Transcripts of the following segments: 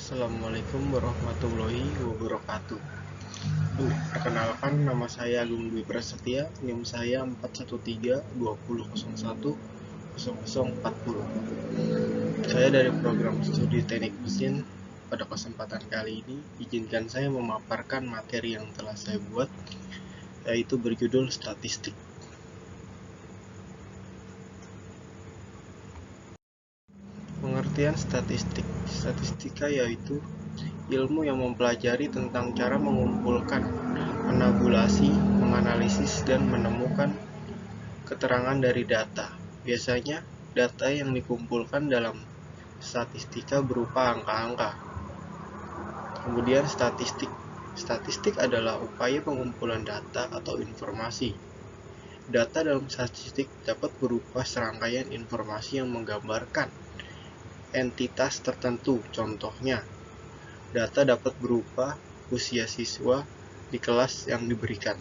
Assalamualaikum warahmatullahi wabarakatuh. Perkenalkan, nama saya Agung Dwi Prasetya, NIM saya 41320010040. Saya dari program studi teknik mesin. Pada kesempatan kali ini, izinkan saya memaparkan materi yang telah saya buat, yaitu berjudul statistik. Pengertian statistik. Statistika yaitu ilmu yang mempelajari tentang cara mengumpulkan, menabulasi, menganalisis, dan menemukan keterangan dari data. Biasanya, data yang dikumpulkan dalam statistika berupa angka-angka. Kemudian statistik. Statistik adalah upaya pengumpulan data atau informasi. Data dalam statistik dapat berupa serangkaian informasi yang menggambarkan entitas tertentu. Contohnya, data dapat berupa usia siswa di kelas yang diberikan.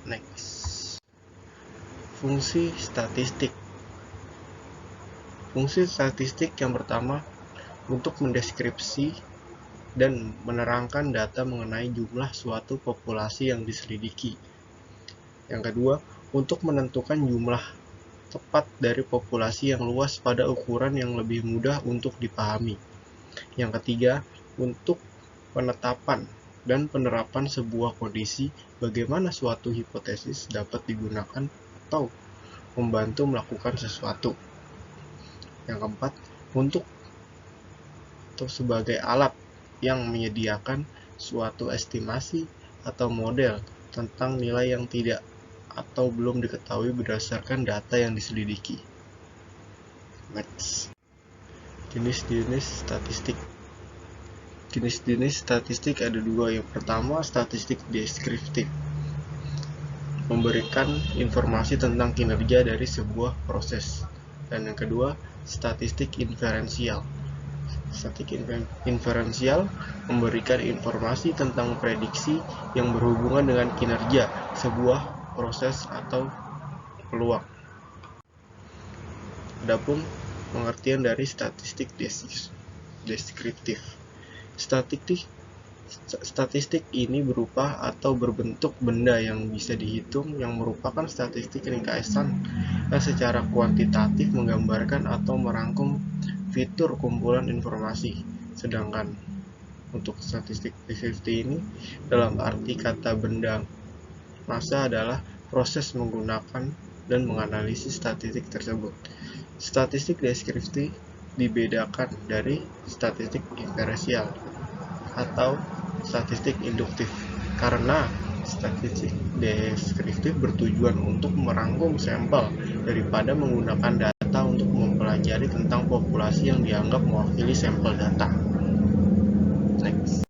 Next. Fungsi statistik. Fungsi statistik yang pertama untuk mendeskripsi dan menerangkan data mengenai jumlah suatu populasi yang diselidiki. Yang kedua, untuk menentukan jumlah tepat dari populasi yang luas pada ukuran yang lebih mudah untuk dipahami. Yang ketiga, untuk penetapan dan penerapan sebuah kondisi, bagaimana suatu hipotesis dapat digunakan atau membantu melakukan sesuatu. Yang keempat, untuk sebagai alat yang menyediakan suatu estimasi atau model tentang nilai yang tidak atau belum diketahui berdasarkan data yang diselidiki. Next. Jenis-jenis statistik. Jenis-jenis statistik ada dua. Yang pertama, statistik deskriptif, memberikan informasi tentang kinerja dari sebuah proses. Dan yang kedua, statistik inferensial. Statistik inferensial memberikan informasi tentang prediksi yang berhubungan dengan kinerja sebuah proses atau peluang. Adapun pengertian dari statistik deskriptif. Statistik ini berupa atau berbentuk benda yang bisa dihitung, yang merupakan statistik ringkasan yang secara kuantitatif menggambarkan atau merangkum fitur kumpulan informasi. Sedangkan untuk statistik deskriptif ini dalam arti kata benda massa adalah proses menggunakan dan menganalisis statistik tersebut. Statistik deskriptif dibedakan dari statistik inferensial atau statistik induktif karena statistik deskriptif bertujuan untuk merangkum sampel daripada menggunakan data untuk mempelajari tentang populasi yang dianggap mewakili sampel data. Next.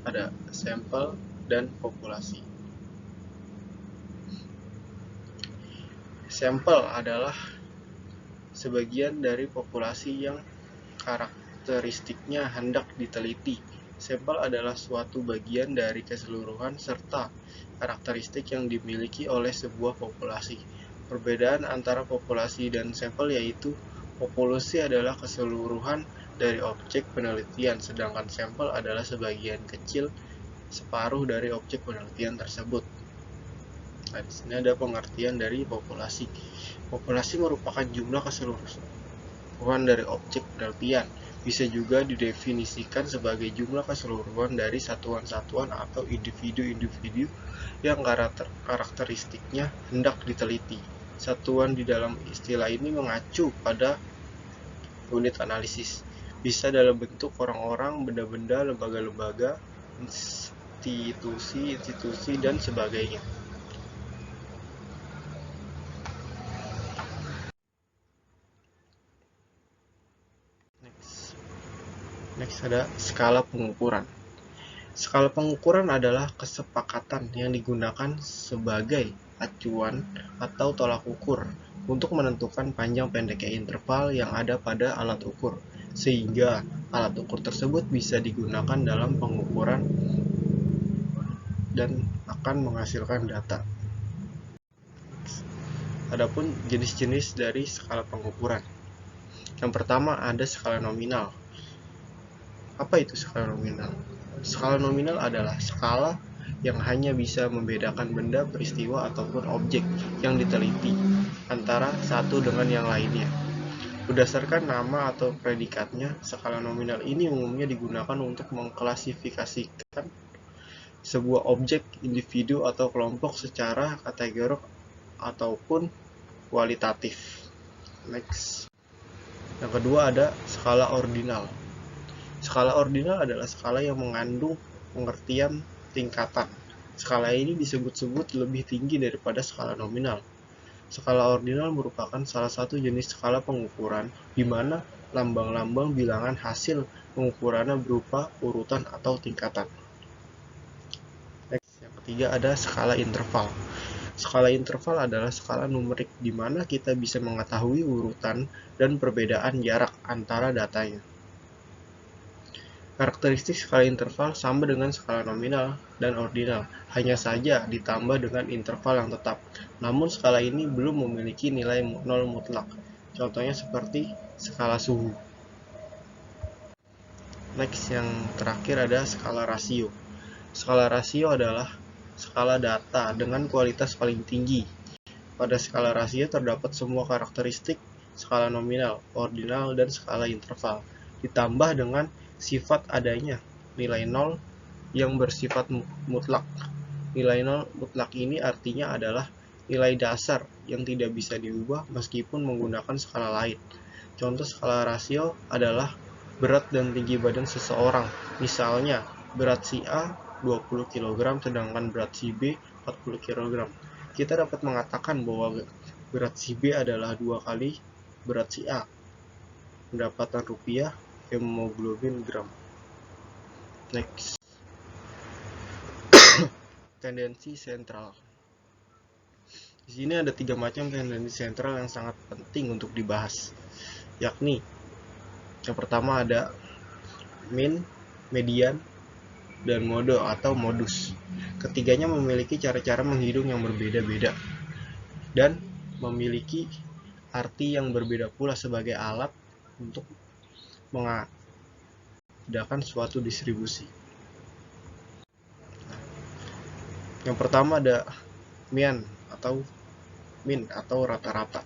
Ada sampel dan populasi. Sampel adalah sebagian dari populasi yang karakteristiknya hendak diteliti. Sampel adalah suatu bagian dari keseluruhan serta karakteristik yang dimiliki oleh sebuah populasi. Perbedaan antara populasi dan sampel yaitu populasi adalah keseluruhan dari objek penelitian, sedangkan sampel adalah sebagian kecil, separuh dari objek penelitian tersebut. Nah, di sini ada pengertian dari populasi. Populasi merupakan jumlah keseluruhan dari objek penelitian. Bisa juga didefinisikan sebagai jumlah keseluruhan dari satuan-satuan atau individu-individu yang karakteristiknya hendak diteliti. Satuan di dalam istilah ini mengacu pada unit analisis. Bisa dalam bentuk orang-orang, benda-benda, lembaga-lembaga, institusi, dan sebagainya. Next ada skala pengukuran. Skala pengukuran adalah kesepakatan yang digunakan sebagai acuan atau tolak ukur untuk menentukan panjang pendeknya interval yang ada pada alat ukur, sehingga alat ukur tersebut bisa digunakan dalam pengukuran dan akan menghasilkan data. Adapun jenis-jenis dari skala pengukuran. Yang pertama ada skala nominal. Apa itu skala nominal? Skala nominal adalah skala yang hanya bisa membedakan benda, peristiwa, ataupun objek yang diteliti antara satu dengan yang lainnya. Berdasarkan nama atau predikatnya, skala nominal ini umumnya digunakan untuk mengklasifikasikan sebuah objek, individu, atau kelompok secara kategorik ataupun kualitatif. Next. Yang kedua ada skala ordinal. Skala ordinal adalah skala yang mengandung pengertian tingkatan. Skala ini disebut-sebut lebih tinggi daripada skala nominal. Skala ordinal merupakan salah satu jenis skala pengukuran di mana lambang-lambang bilangan hasil pengukurannya berupa urutan atau tingkatan. Next, yang ketiga ada skala interval. Skala interval adalah skala numerik di mana kita bisa mengetahui urutan dan perbedaan jarak antara datanya. Karakteristik skala interval sama dengan skala nominal dan ordinal, hanya saja ditambah dengan interval yang tetap. Namun skala ini belum memiliki nilai nol mutlak. Contohnya seperti skala suhu. Next, yang terakhir ada skala rasio. Skala rasio adalah skala data dengan kualitas paling tinggi. Pada skala rasio terdapat semua karakteristik skala nominal, ordinal, dan skala interval, ditambah dengan sifat adanya nilai nol yang bersifat mutlak. Nilai nol mutlak ini artinya adalah nilai dasar yang tidak bisa diubah meskipun menggunakan skala lain. Contoh skala rasio adalah berat dan tinggi badan seseorang. Misalnya, berat si A 20 kg sedangkan berat si B 40 kg. Kita dapat mengatakan bahwa berat si B adalah 2 kali berat si A. Pendapatan rupiah, hemoglobin gram. Next. Tendensi sentral. Di sini ada 3 macam tendensi sentral yang sangat penting untuk dibahas, yakni yang pertama ada mean, median, dan mode atau modus. Ketiganya memiliki cara-cara menghitung yang berbeda-beda dan memiliki arti yang berbeda pula sebagai alat untuk mengadakan suatu distribusi. Yang pertama ada mean atau rata-rata.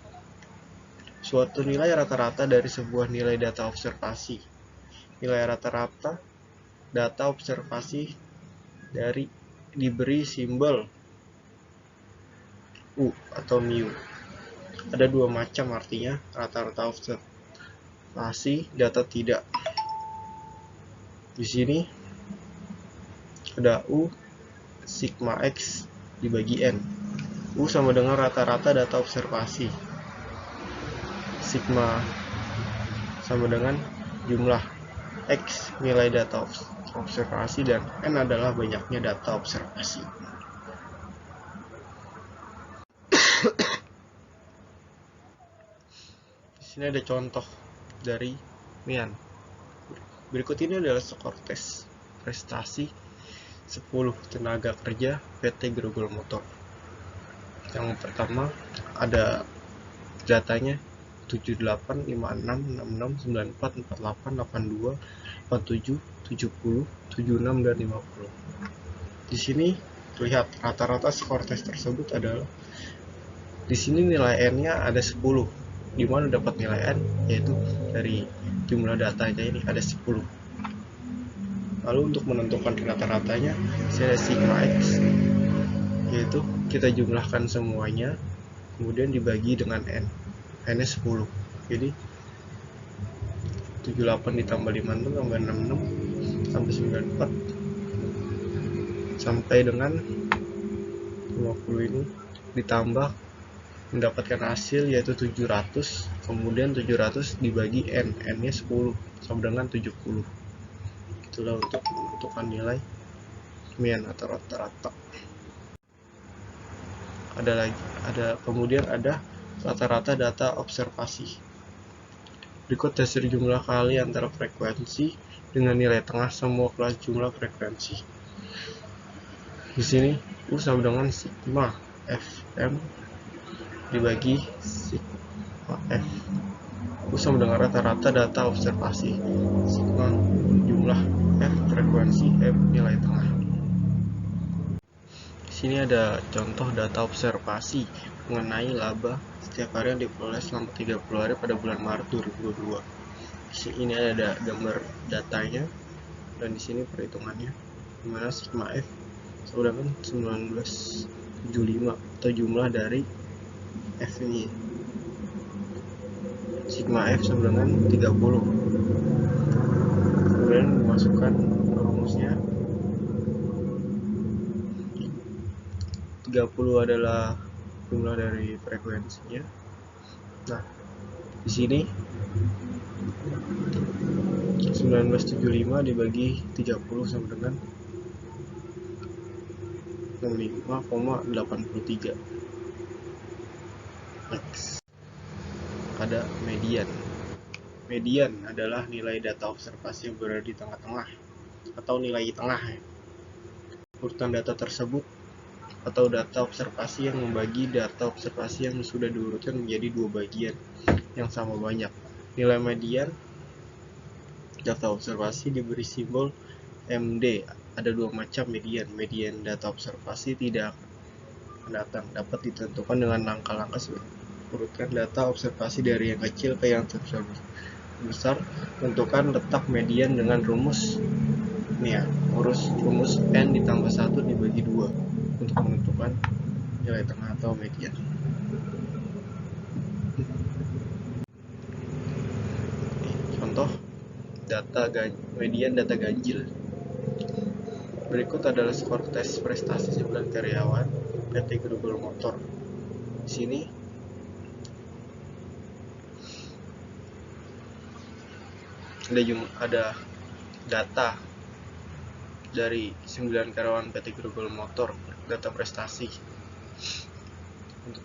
Suatu nilai rata-rata dari sebuah nilai data observasi. Nilai rata-rata data observasi diberi simbol U atau mu. Ada 2 macam artinya, rata-rata observasi, data tidak. Di sini ada U sigma X dibagi N. U sama dengan rata-rata data observasi. Sigma sama dengan jumlah X nilai data observasi dan N adalah banyaknya data observasi. Di sini ada contoh dari mean. Berikut ini adalah skor tes prestasi 10 tenaga kerja PT Grogol Motor. Yang pertama ada datanya 78, 56, 66, 94, 48, 82, 47, 70, 76, dan 50. Di sini terlihat rata-rata skor tes tersebut adalah di sini nilai N-nya ada 10. Di mana dapat nilai N, yaitu dari jumlah datanya ini ada 10. Lalu untuk menentukan rata-ratanya, saya sigma X, yaitu kita jumlahkan semuanya, kemudian dibagi dengan N. N-nya 10. Jadi 78 ditambah 56 tambah 66 sampai 94 sampai dengan 50 ini ditambah mendapatkan hasil yaitu 700, kemudian 700 dibagi N, N-nya 10 sama dengan 70. Itulah untuk menentukan nilai mean atau rata-rata. Kemudian ada rata-rata data observasi. Berikut hasil jumlah kali antara frekuensi dengan nilai tengah semua kelas jumlah frekuensi. Di sini U sama dengan sigma Fm dibagi sigma F. U U sama dengan rata-rata data observasi. Sigma jumlah F frekuensi, M nilai tengah. Di sini ada contoh data observasi mengenai laba setiap hari yang diperoleh selama 30 hari pada bulan Maret 2022. Di sini ada gambar datanya dan di sini perhitungannya, dimana sigma F sama dengan 1975 atau jumlah dari F ini. Sigma F sama dengan 30. Kemudian dimasukkan rumusnya. 30 adalah jumlah dari frekuensinya. Nah, di sini 1975 dibagi 30 sama dengan 65,83. Next. Ada median. Median adalah nilai data observasi yang berada di tengah-tengah atau nilai tengah. Urutan data tersebut atau data observasi yang membagi data observasi yang sudah diurutkan menjadi dua bagian yang sama banyak. Nilai median data observasi diberi simbol MD. Ada dua macam median. Median data observasi tidak mendatang dapat ditentukan dengan langkah-langkah urutkan data observasi dari yang kecil ke yang besar. Tentukan letak median dengan rumus rumus N ditambah 1 dibagi 2 untuk menentukan nilai tengah atau median. Contoh median data ganjil. Berikut adalah skor tes prestasi 9 karyawan PT Google Motor. Di sini ada data dari 9 karyawan PT Google Motor, data prestasi. Untuk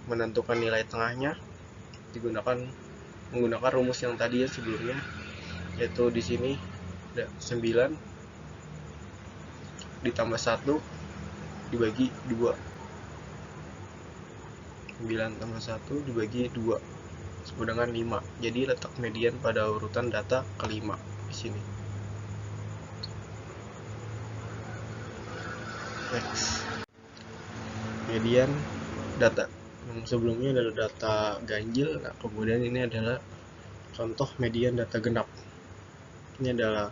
menentukan nilai tengahnya menggunakan rumus yang tadi ya sebelumnya, yaitu di sini ada 9 ditambah 1 dibagi 2. 9 tambah 1 dibagi 2 sama dengan 5. Jadi letak median pada urutan data kelima di sini. Next. Median data. Yang sebelumnya adalah data ganjil, nah, kemudian ini adalah contoh median data genap. Ini adalah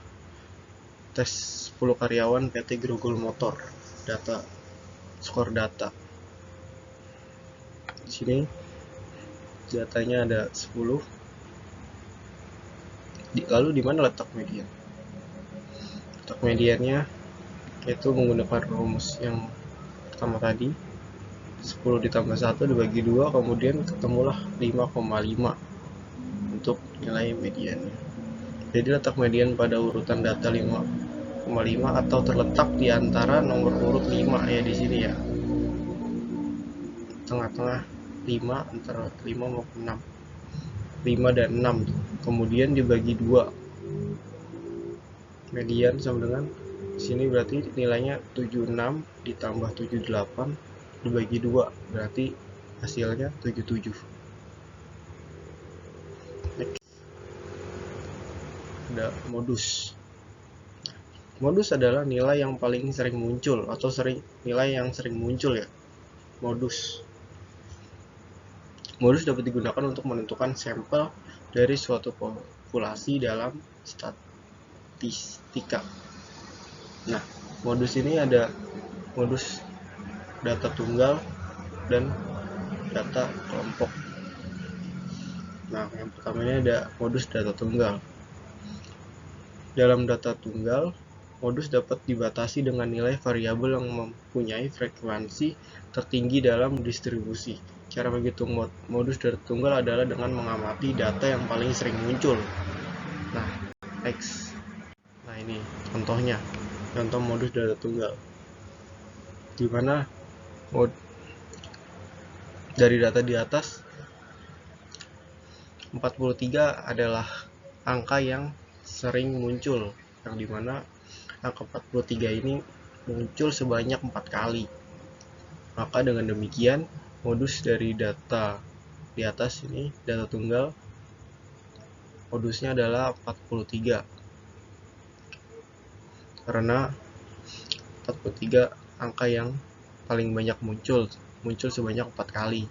tes 10 karyawan PT Google Motor, data skor data. Di sini datanya ada 10. Lalu di mana letak median? Letak mediannya yaitu menggunakan rumus yang pertama tadi, 10 ditambah 1 dibagi 2, kemudian ketemulah 5,5 untuk nilai mediannya. Jadi letak median pada urutan data 5,5 atau terletak di antara nomor urut 5 ya di sini ya. Tengah-tengah 5 antara 5 maupun 6. 5 dan 6 kemudian dibagi 2. Median sama dengan sini berarti nilainya 76 ditambah 78 dibagi 2, berarti hasilnya 77. Next. Ada modus. Modus adalah nilai yang paling sering muncul atau nilai yang sering muncul ya. Modus dapat digunakan untuk menentukan sampel dari suatu populasi dalam statistika. Nah, modus ini ada modus data tunggal dan data kelompok. Nah, yang pertama ini ada modus data tunggal. Dalam data tunggal, modus dapat dibatasi dengan nilai variabel yang mempunyai frekuensi tertinggi dalam distribusi. Cara menghitung modus data tunggal adalah dengan mengamati data yang paling sering muncul. Nah, X. Nah, ini contohnya. Contoh modus data tunggal. Di mana dari data di atas 43 adalah angka yang sering muncul, yang dimana angka 43 ini muncul sebanyak 4 kali. Maka dengan demikian modus dari data di atas ini, data tunggal, modusnya adalah 43 karena 43 angka yang paling banyak muncul sebanyak 4 kali.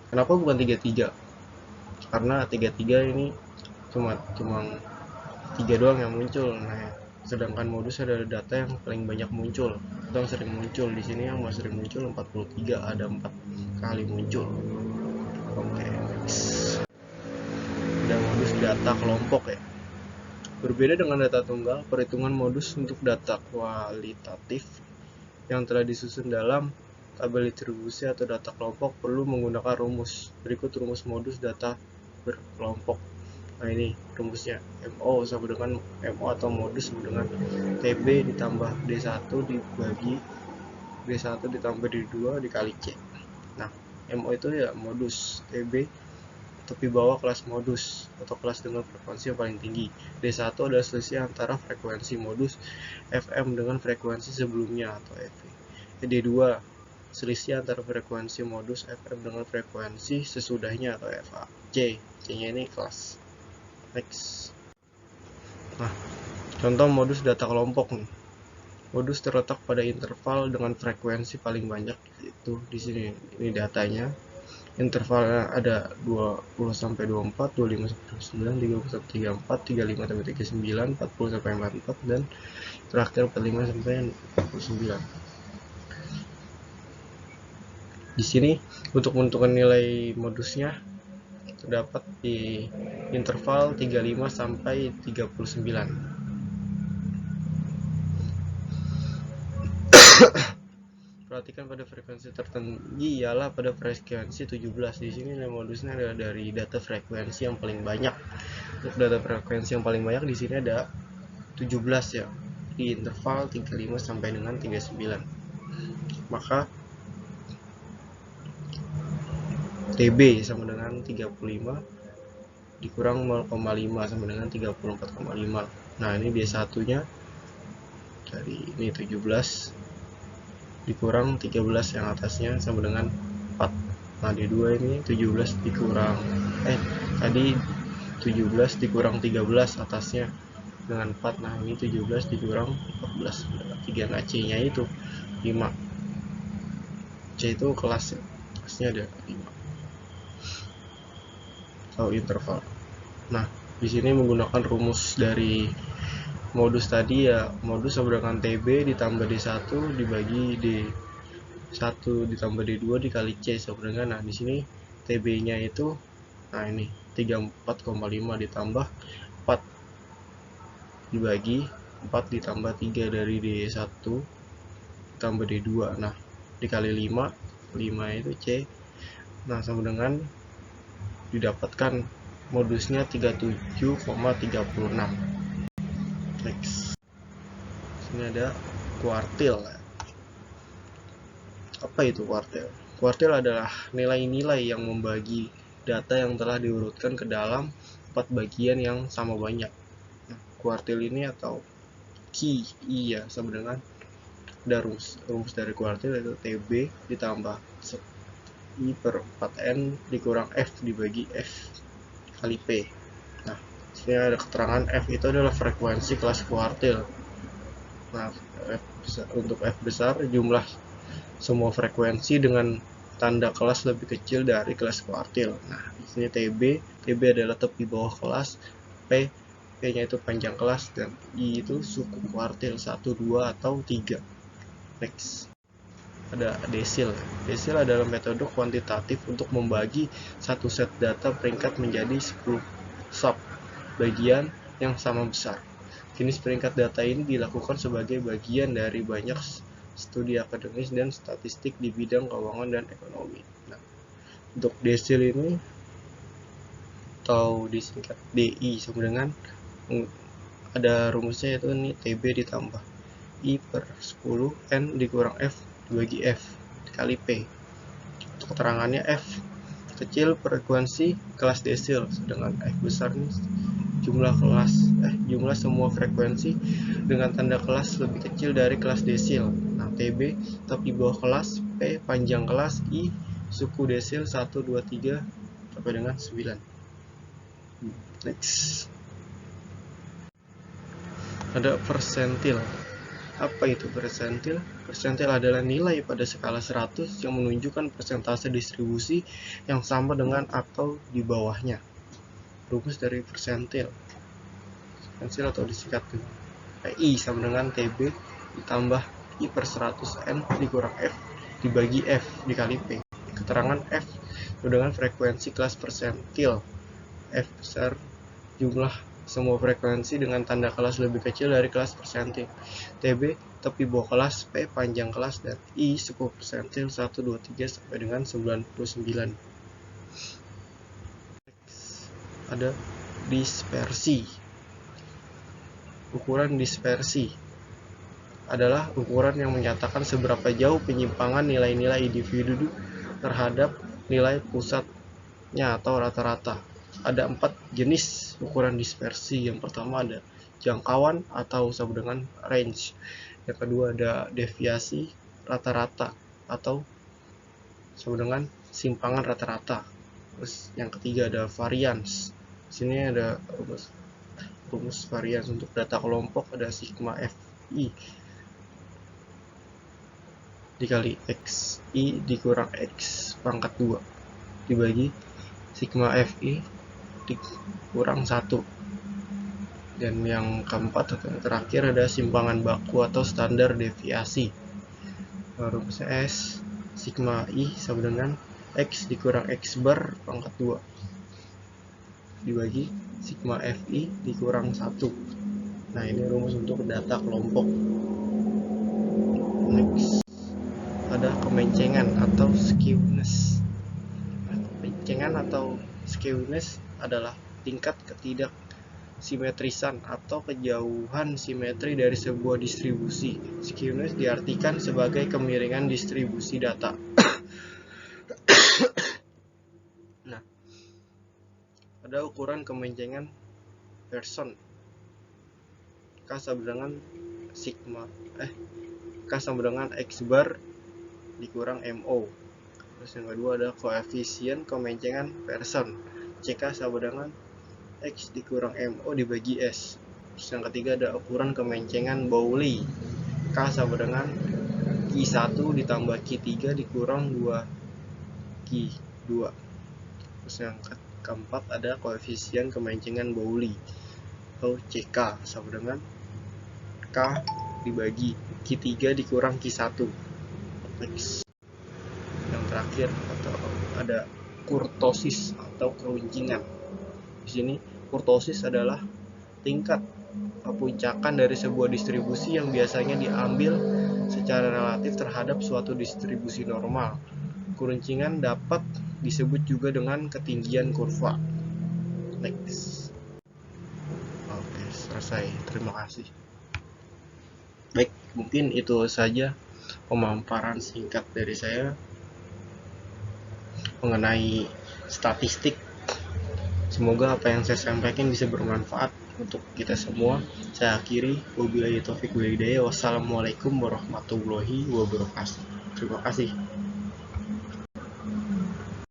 Kenapa bukan 33? Karena 33 ini cuma 3 doang yang muncul. Nah, sedangkan modus adalah data yang paling banyak muncul atau yang sering muncul. Di sini yang masih sering muncul 43, ada 4 kali muncul. Oke, next. Ada modus data kelompok ya. Berbeda dengan data tunggal, perhitungan modus untuk data kualitatif yang telah disusun dalam tabel distribusi atau data kelompok perlu menggunakan rumus. Berikut rumus modus data berkelompok. Nah, ini rumusnya. MO sama dengan MO atau modus sama dengan TB ditambah D1 dibagi D1 ditambah D2 dikali C. Nah, MO itu ya modus, TB tepi bawah kelas modus atau kelas dengan frekuensi yang paling tinggi. D1 adalah selisih antara frekuensi modus FM dengan frekuensi sebelumnya atau FV. D2 selisih antara frekuensi modus FM dengan frekuensi sesudahnya atau FA. C-nya ini kelas. Next. Nah, contoh modus data kelompok nih. Modus terletak pada interval dengan frekuensi paling banyak, itu di sini. Ini datanya. Intervalnya ada 20 sampai 24, 25 sampai 29, 30 sampai 34, 35 sampai 39, 40 sampai 44 dan terakhir 45 sampai 49. Di sini untuk menentukan nilai modusnya terdapat di interval 35 sampai 39. Perhatikan pada frekuensi tertinggi ialah pada frekuensi 17. Di sini nilai modusnya adalah dari data frekuensi yang paling banyak. Untuk data frekuensi yang paling banyak di sini ada 17 ya, di interval 35 sampai dengan 39. Maka TB sama dengan 35 dikurang 0,5 sama dengan 34,5. Nah, ini D1 nya dari ini 17 dikurang 13 yang atasnya sama dengan 4. Nah, D2 ini 17 dikurang tadi 17 dikurang 13 atasnya dengan 4. Nah, ini 17 dikurang 14 3. Nah, C nya itu 5. C itu kelasnya ada 5 atau interval. Nah, di sini menggunakan rumus dari modus tadi ya, modus sama dengan TB ditambah D1 dibagi D1 ditambah D2 dikali C sama dengan, nah di sini TB-nya itu, nah ini 34,5 ditambah 4 dibagi 4 ditambah 3 dari D1 ditambah D2, nah dikali 5 itu C. Nah, sama dengan didapatkan modusnya 37,36. Next. Sini ada kuartil. Apa itu kuartil? Kuartil adalah nilai-nilai yang membagi data yang telah diurutkan ke dalam 4 bagian yang sama banyak. Nah, kuartil ini atau key ya sama dengan ada rumus dari kuartil yaitu TB ditambah I per 4N dikurang F dibagi F kali P. Nah, sini ada keterangan F itu adalah frekuensi kelas kuartil. Nah, untuk F besar jumlah semua frekuensi dengan tanda kelas lebih kecil dari kelas kuartil. Nah, di sini TB adalah tepi bawah kelas, P-nya itu panjang kelas, dan I itu suku kuartil 1, 2, atau 3. Next. Ada desil. Desil adalah metode kuantitatif untuk membagi satu set data peringkat menjadi 10 sub bagian yang sama besar. Jenis peringkat data ini dilakukan sebagai bagian dari banyak studi akademis dan statistik di bidang keuangan dan ekonomi. Nah, untuk desil ini atau disingkat DI sama dengan ada rumusnya yaitu ini TB ditambah I per 10 N dikurang F dibagi F kali P. Untuk keterangannya F kecil frekuensi kelas desil, sedangkan F besar nih jumlah semua frekuensi dengan tanda kelas lebih kecil dari kelas desil. Nah, TB tepi bawah kelas, P panjang kelas, I suku desil 1, 2, 3 sampai dengan 9. Next. Ada persentil. Apa itu persentil? Persentil adalah nilai pada skala 100 yang menunjukkan persentase distribusi yang sama dengan atau di bawahnya. Rumus dari persentil. Persentil atau disingkat I sama dengan TB ditambah I per 100 N dikurang F dibagi F dikali P. Keterangan F dengan frekuensi kelas persentil. F besar jumlah semua frekuensi dengan tanda kelas lebih kecil dari kelas persentil. TB tepi bawah kelas, P panjang kelas, dan I suku persentil 1, 2, 3 sampai dengan 99. Ada dispersi. Ukuran dispersi adalah ukuran yang menyatakan seberapa jauh penyimpangan nilai-nilai individu terhadap nilai pusatnya atau rata-rata. Ada 4 jenis ukuran dispersi. Yang pertama ada jangkauan atau sama dengan range. Yang kedua ada deviasi rata-rata atau sama dengan simpangan rata-rata. Terus yang ketiga ada variance. Sini ada rumus variance untuk data kelompok, ada sigma fi dikali xi dikurang x pangkat 2 dibagi sigma fi dikurang 1. Dan yang keempat atau yang terakhir ada simpangan baku atau standar deviasi. Rumusnya S sigma I sama dengan X dikurang X bar pangkat 2 dibagi sigma Fi dikurang 1. Nah, ini rumus untuk data kelompok. Next. Ada kemencengan atau skewness. Kemencengan atau skewness adalah tingkat ketidaksimetrisan atau kejauhan simetri dari sebuah distribusi. Skewness diartikan sebagai kemiringan distribusi data. Nah, ada ukuran kemencengan Pearson. K sama dengan K sama dengan X bar dikurang MO. Terus yang kedua ada koefisien kemencengan Pearson. CK sama dengan X dikurang MO dibagi S. Terus yang ketiga ada ukuran kemencengan Bowley. K sama dengan Q1 ditambah Q3 dikurang 2Q2. Terus yang keempat ada koefisien kemencengan Bowley atau CK sama dengan K dibagi Q3 dikurang Q1. Next. Yang terakhir atau ada kurtosis atau keruncingan. Di sini kurtosis adalah tingkat puncakkan dari sebuah distribusi yang biasanya diambil secara relatif terhadap suatu distribusi normal. Keruncingan dapat disebut juga dengan ketinggian kurva. Next. Oke, selesai. Terima kasih. Baik, mungkin itu saja pemaparan singkat dari saya mengenai statistik. Semoga apa yang saya sampaikan bisa bermanfaat untuk kita semua. Saya akhiri, wabillahi taufiq wal hidayah. Wassalamualaikum warahmatullahi wabarakatuh. Terima kasih.